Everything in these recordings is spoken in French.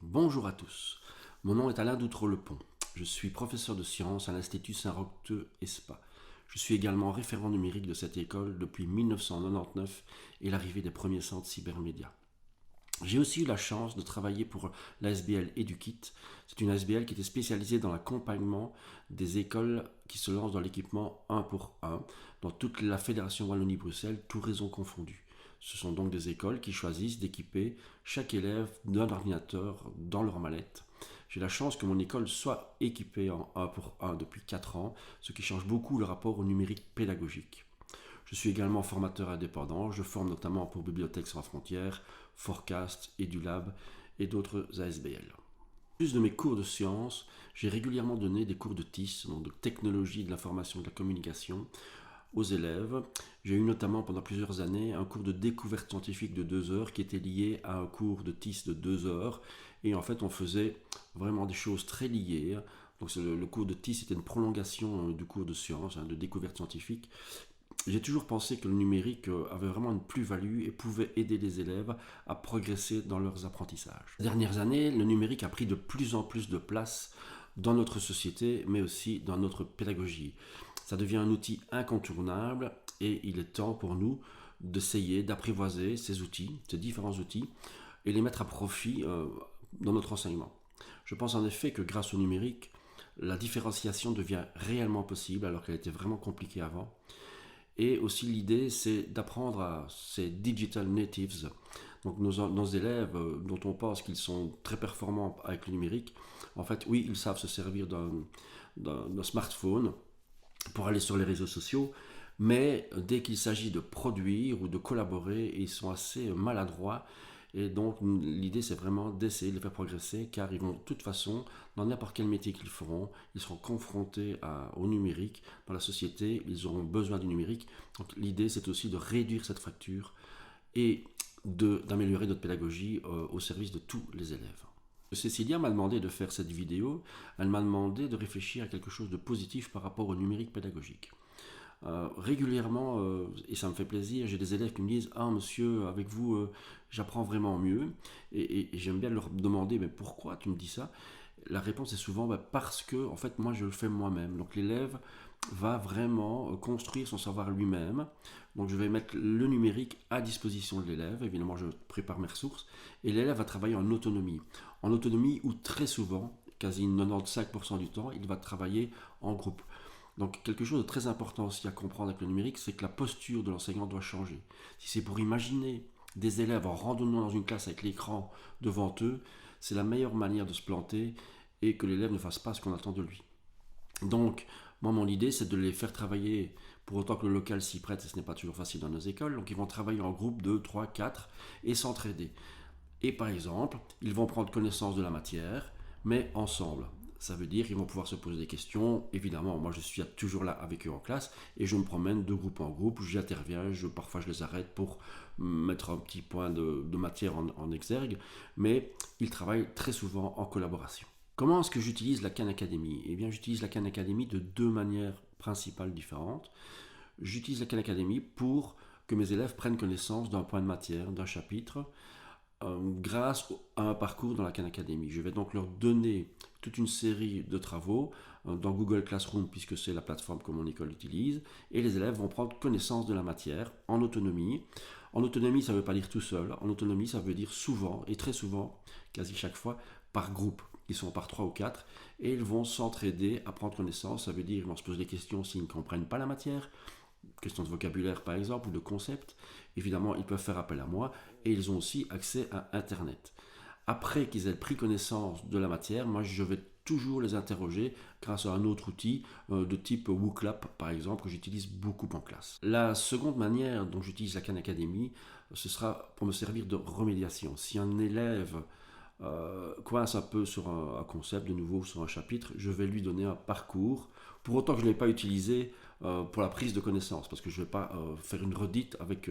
Bonjour à tous, mon nom est Alain Doutreau-Lepont. Je suis professeur de sciences à l'Institut Saint-Roch-Espa. Je suis également référent numérique de cette école depuis 1999 et l'arrivée des premiers centres cybermédias. J'ai aussi eu la chance de travailler pour l'ASBL EduKit. C'est une ASBL qui était spécialisée dans l'accompagnement des écoles qui se lancent dans l'équipement 1 pour 1 dans toute la Fédération Wallonie-Bruxelles, tout réseau confondu. Ce sont donc des écoles qui choisissent d'équiper chaque élève d'un ordinateur dans leur mallette. J'ai la chance que mon école soit équipée en 1 pour 1 depuis 4 ans, ce qui change beaucoup le rapport au numérique pédagogique. Je suis également formateur indépendant, je forme notamment pour Bibliothèques sans frontières, Forecast, EduLab et d'autres ASBL. En plus de mes cours de sciences, j'ai régulièrement donné des cours de TIS, donc de technologie de l'information et de la communication, aux élèves. J'ai eu notamment pendant plusieurs années un cours de découverte scientifique de 2 heures qui était lié à un cours de TIS de 2 heures. Et en fait, on faisait vraiment des choses très liées. Donc le cours de TIS était une prolongation du cours de sciences, de découverte scientifique. J'ai toujours pensé que le numérique avait vraiment une plus-value et pouvait aider les élèves à progresser dans leurs apprentissages. Ces dernières années, le numérique a pris de plus en plus de place dans notre société, mais aussi dans notre pédagogie. Ça devient un outil incontournable et il est temps pour nous d'essayer d'apprivoiser ces outils, ces différents outils, et les mettre à profit dans notre enseignement. Je pense en effet que grâce au numérique, la différenciation devient réellement possible alors qu'elle était vraiment compliquée avant. Et aussi l'idée, c'est d'apprendre à ces digital natives, donc nos élèves dont on pense qu'ils sont très performants avec le numérique. En fait, oui, ils savent se servir d'un smartphone pour aller sur les réseaux sociaux, mais dès qu'il s'agit de produire ou de collaborer, ils sont assez maladroits. Et donc l'idée c'est vraiment d'essayer de les faire progresser car ils vont de toute façon, dans n'importe quel métier qu'ils feront, ils seront confrontés au numérique dans la société, ils auront besoin du numérique. Donc l'idée c'est aussi de réduire cette fracture et d'améliorer notre pédagogie au service de tous les élèves. Cécilia m'a demandé de faire cette vidéo, elle m'a demandé de réfléchir à quelque chose de positif par rapport au numérique pédagogique. Régulièrement, et ça me fait plaisir, j'ai des élèves qui me disent ah monsieur, avec vous j'apprends vraiment mieux, et j'aime bien leur demander mais pourquoi tu me dis ça. La réponse est souvent parce que en fait moi je le fais moi-même. Donc l'élève va vraiment construire son savoir lui-même. Donc je vais mettre le numérique à disposition de l'élève, évidemment je prépare mes ressources, et l'élève va travailler en autonomie où très souvent, quasi 95% du temps, il va travailler en groupe. Donc quelque chose de très important aussi à comprendre avec le numérique, c'est que la posture de l'enseignant doit changer. Si c'est pour imaginer des élèves en randonnant dans une classe avec l'écran devant eux, c'est la meilleure manière de se planter et que l'élève ne fasse pas ce qu'on attend de lui. Donc, moi, mon idée, c'est de les faire travailler, pour autant que le local s'y prête, et ce n'est pas toujours facile dans nos écoles, donc ils vont travailler en groupe 2, 3, 4 et s'entraider. Et par exemple, ils vont prendre connaissance de la matière, mais ensemble. Ça veut dire qu'ils vont pouvoir se poser des questions. Évidemment, moi je suis toujours là avec eux en classe et je me promène de groupe en groupe, j'interviens, parfois je les arrête pour mettre un petit point de matière en exergue, mais ils travaillent très souvent en collaboration. Comment est-ce que j'utilise la Khan Academy? Eh bien, j'utilise la Khan Academy de deux manières principales différentes. J'utilise la Khan Academy pour que mes élèves prennent connaissance d'un point de matière, d'un chapitre, grâce à un parcours dans la Khan Academy. Je vais donc leur donner toute une série de travaux dans Google Classroom, puisque c'est la plateforme que mon école utilise, et les élèves vont prendre connaissance de la matière en autonomie. En autonomie, ça ne veut pas dire tout seul. En autonomie, ça veut dire souvent, et très souvent, quasi chaque fois, par groupe. Ils sont par 3 ou 4, et ils vont s'entraider à prendre connaissance. Ça veut dire qu'ils vont se poser des questions s'ils ne comprennent pas la matière, questions de vocabulaire par exemple, ou de concept. Évidemment, ils peuvent faire appel à moi, et ils ont aussi accès à Internet. Après qu'ils aient pris connaissance de la matière, moi je vais toujours les interroger grâce à un autre outil de type WooClap par exemple, que j'utilise beaucoup en classe. La seconde manière dont j'utilise la Khan Academy, ce sera pour me servir de remédiation. Si un élève coince un peu sur un concept, de nouveau sur un chapitre, je vais lui donner un parcours, pour autant que je ne l'ai pas utilisé pour la prise de connaissance, parce que je ne vais pas faire une redite avec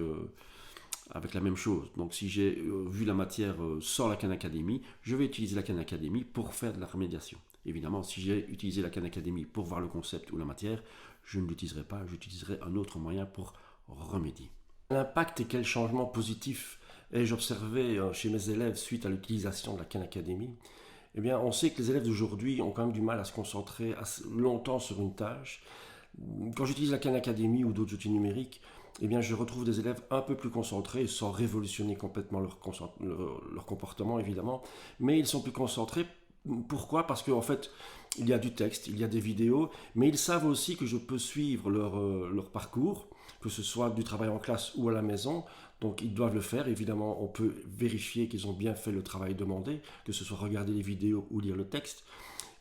la même chose. Donc si j'ai vu la matière sans la Khan Academy, je vais utiliser la Khan Academy pour faire de la remédiation. Évidemment, si j'ai utilisé la Khan Academy pour voir le concept ou la matière, je ne l'utiliserai pas, j'utiliserai un autre moyen pour remédier. L'impact et quel changement positif Et j'observais chez mes élèves, suite à l'utilisation de la Khan Academy, eh bien, on sait que les élèves d'aujourd'hui ont quand même du mal à se concentrer longtemps sur une tâche. Quand j'utilise la Khan Academy ou d'autres outils numériques, eh bien, je retrouve des élèves un peu plus concentrés, sans révolutionner complètement leur comportement, évidemment, mais ils sont plus concentrés. Pourquoi? Parce qu'en fait, il y a du texte, il y a des vidéos, mais ils savent aussi que je peux suivre leur parcours, que ce soit du travail en classe ou à la maison. Donc ils doivent le faire. Évidemment, on peut vérifier qu'ils ont bien fait le travail demandé, que ce soit regarder les vidéos ou lire le texte.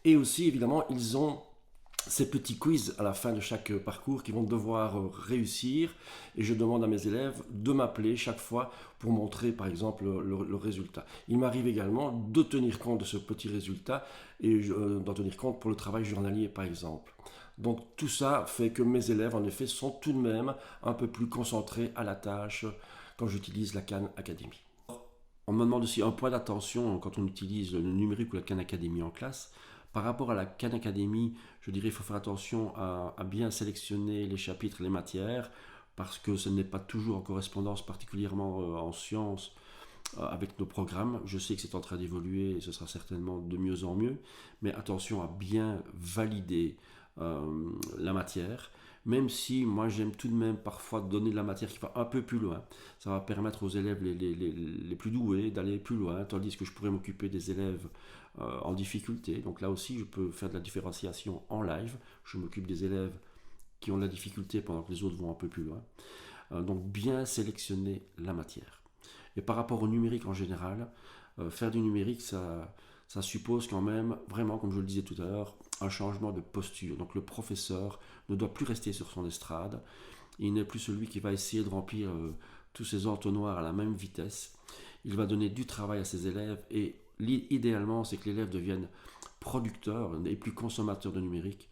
Et aussi, évidemment, ils ont ces petits quiz à la fin de chaque parcours qui vont devoir réussir, et je demande à mes élèves de m'appeler chaque fois pour montrer par exemple le résultat. Il m'arrive également de tenir compte de ce petit résultat et d'en tenir compte pour le travail journalier par exemple. Donc tout ça fait que mes élèves en effet sont tout de même un peu plus concentrés à la tâche quand j'utilise la Khan Academy. On me demande aussi un point d'attention quand on utilise le numérique ou la Khan Academy en classe. Par rapport à la Khan Academy, je dirais qu'il faut faire attention à bien sélectionner les chapitres et les matières, parce que ce n'est pas toujours en correspondance, particulièrement en sciences, avec nos programmes. Je sais que c'est en train d'évoluer et ce sera certainement de mieux en mieux, mais attention à bien valider la matière, même si moi j'aime tout de même parfois donner de la matière qui va un peu plus loin. Ça va permettre aux élèves les plus doués d'aller plus loin, tandis que je pourrais m'occuper des élèves en difficulté. Donc là aussi, je peux faire de la différenciation en live. Je m'occupe des élèves qui ont de la difficulté pendant que les autres vont un peu plus loin. Donc bien sélectionner la matière. Et par rapport au numérique en général, faire du numérique, ça suppose quand même, vraiment, comme je le disais tout à l'heure, un changement de posture. Donc le professeur ne doit plus rester sur son estrade. Il n'est plus celui qui va essayer de remplir tous ses entonnoirs à la même vitesse. Il va donner du travail à ses élèves et idéalement, c'est que l'élève devienne producteur et plus consommateur de numérique.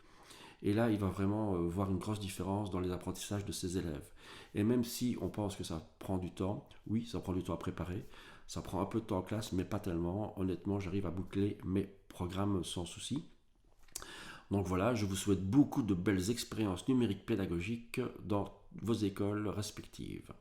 Et là, il va vraiment voir une grosse différence dans les apprentissages de ses élèves. Et même si on pense que ça prend du temps, oui, ça prend du temps à préparer, ça prend un peu de temps en classe, mais pas tellement. Honnêtement, j'arrive à boucler mes programmes sans souci. Donc voilà, je vous souhaite beaucoup de belles expériences numériques pédagogiques dans vos écoles respectives.